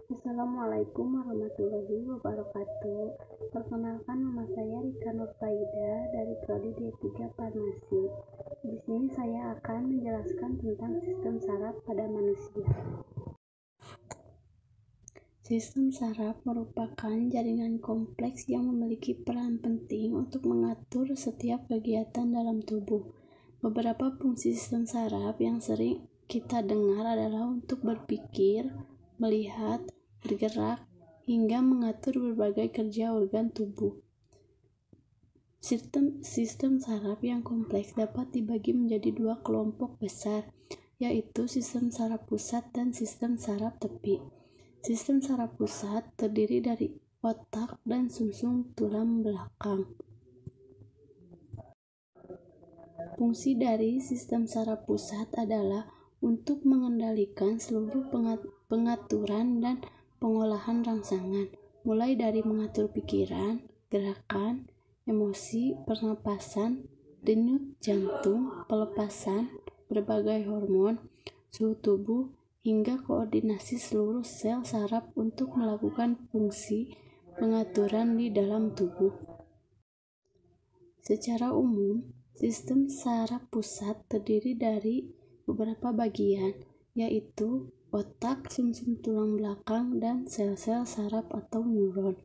Assalamualaikum warahmatullahi wabarakatuh. Perkenalkan, nama saya Rika Nurfaida dari Prodi D3 Farmasi. Di sini saya akan menjelaskan tentang sistem saraf pada manusia. Sistem saraf merupakan jaringan kompleks yang memiliki peran penting untuk mengatur setiap kegiatan dalam tubuh. Beberapa fungsi sistem saraf yang sering kita dengar adalah untuk berpikir, melihat, bergerak, hingga mengatur berbagai kerja organ tubuh. Sistem saraf yang kompleks dapat dibagi menjadi dua kelompok besar, yaitu sistem saraf pusat dan sistem saraf tepi. Sistem saraf pusat terdiri dari otak dan sumsum tulang belakang. Fungsi dari sistem saraf pusat adalah untuk mengendalikan seluruh pengaturan dan pengolahan rangsangan, mulai dari mengatur pikiran, gerakan, emosi, pernapasan, denyut jantung, pelepasan, berbagai hormon, suhu tubuh, hingga koordinasi seluruh sel saraf untuk melakukan fungsi pengaturan di dalam tubuh. Secara umum, sistem saraf pusat terdiri dari beberapa bagian, yaitu otak, sumsum tulang belakang, dan sel-sel saraf atau neuron.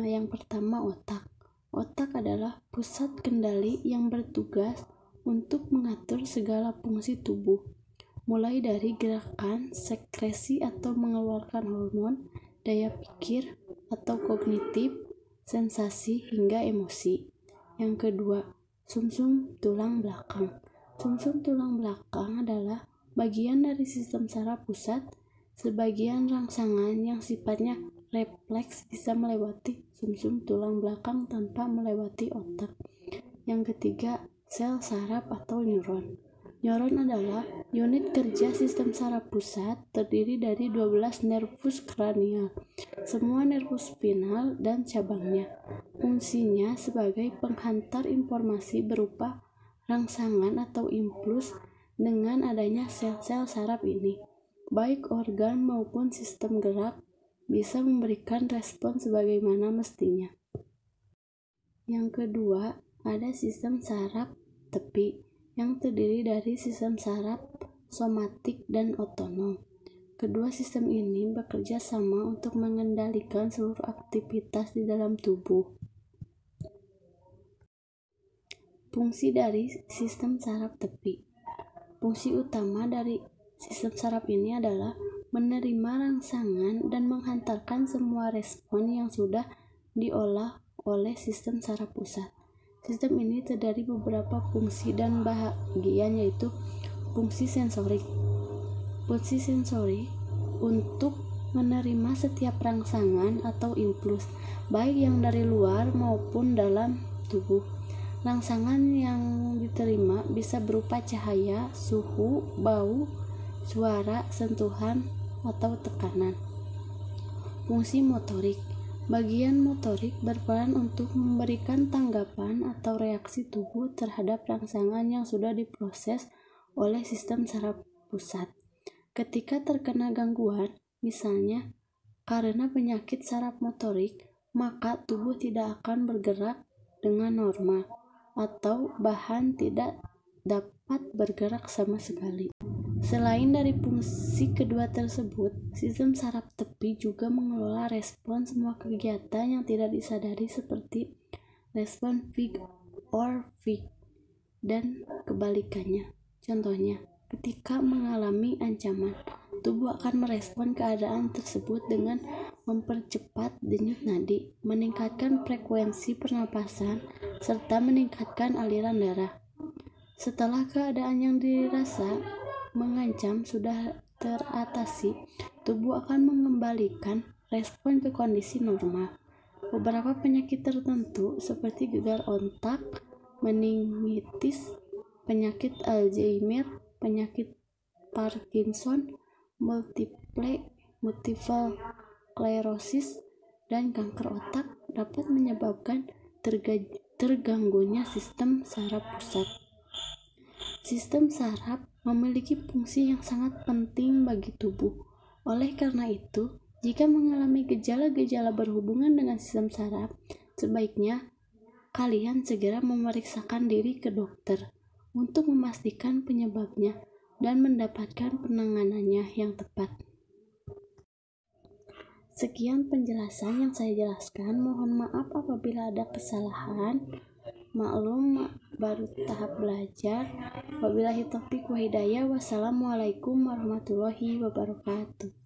Yang pertama, otak. Otak adalah pusat kendali yang bertugas untuk mengatur segala fungsi tubuh, mulai dari gerakan, sekresi atau mengeluarkan hormon, daya pikir atau kognitif, sensasi, hingga emosi. Yang kedua, sumsum tulang belakang. Sumsum tulang belakang adalah bagian dari sistem saraf pusat. Sebagian rangsangan yang sifatnya refleks bisa melewati sumsum tulang belakang tanpa melewati otak. Yang ketiga, sel saraf atau neuron. Neuron adalah unit kerja sistem saraf pusat, terdiri dari 12 nervus kranial, semua nervus spinal dan cabangnya. Fungsinya sebagai penghantar informasi berupa rangsangan atau impuls. Dengan adanya sel-sel saraf ini, baik organ maupun sistem gerak bisa memberikan respon sebagaimana mestinya. Yang kedua, ada sistem saraf tepi yang terdiri dari sistem saraf somatik dan otonom. Kedua sistem ini bekerja sama untuk mengendalikan seluruh aktivitas di dalam tubuh. Fungsi dari sistem saraf tepi. Fungsi utama dari sistem saraf ini adalah menerima rangsangan dan menghantarkan semua respon yang sudah diolah oleh sistem saraf pusat. Sistem ini terdiri beberapa fungsi dan bagian, yaitu fungsi sensorik. Fungsi sensorik untuk menerima setiap rangsangan atau impuls, baik yang dari luar maupun dalam tubuh. Rangsangan yang diterima bisa berupa cahaya, suhu, bau, suara, sentuhan, atau tekanan. Fungsi motorik. Bagian motorik berperan untuk memberikan tanggapan atau reaksi tubuh terhadap rangsangan yang sudah diproses oleh sistem saraf pusat. Ketika terkena gangguan, misalnya karena penyakit saraf motorik, maka tubuh tidak akan bergerak dengan normal, atau bahkan tidak dapat bergerak sama sekali. Selain dari fungsi kedua tersebut, sistem saraf tepi juga mengelola respon semua kegiatan yang tidak disadari, seperti respon fight or flight dan kebalikannya. Contohnya, ketika mengalami ancaman, tubuh akan merespon keadaan tersebut dengan mempercepat denyut nadi, meningkatkan frekuensi pernapasan, serta meningkatkan aliran darah. Setelah keadaan yang dirasa mengancam sudah teratasi, tubuh akan mengembalikan respon ke kondisi normal. Beberapa penyakit tertentu seperti gegar otak, meningitis, penyakit Alzheimer, penyakit Parkinson, multiple sklerosis, dan kanker otak dapat menyebabkan terganggunya sistem saraf pusat. Sistem saraf memiliki fungsi yang sangat penting bagi tubuh. Oleh karena itu, jika mengalami gejala-gejala berhubungan dengan sistem saraf, sebaiknya kalian segera memeriksakan diri ke dokter untuk memastikan penyebabnya dan mendapatkan penanganannya yang tepat. Sekian penjelasan yang saya jelaskan. Mohon maaf apabila ada kesalahan. Maklum baru tahap belajar. Wabillahi taufiq wa hidayah. Wassalamualaikum warahmatullahi wabarakatuh.